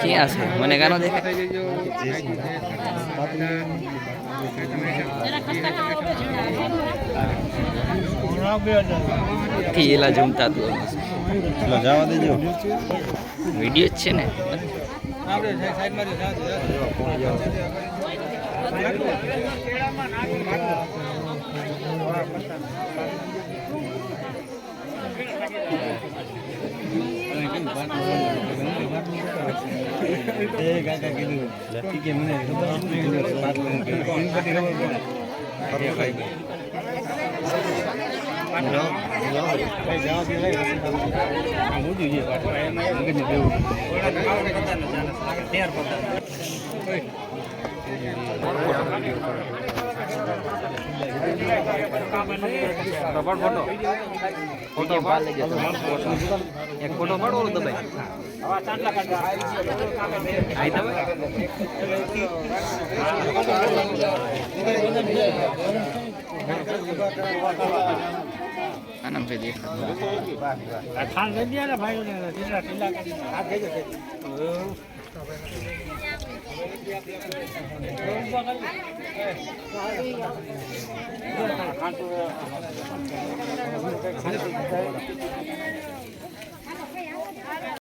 ક્યાં છે મને કાનો દેખાય એલા જમતા તું જવા દેજો વિડીયો જ છે ને એક ફોટો પાડો તો ભાઈ આનંદ ભાઈ દેખ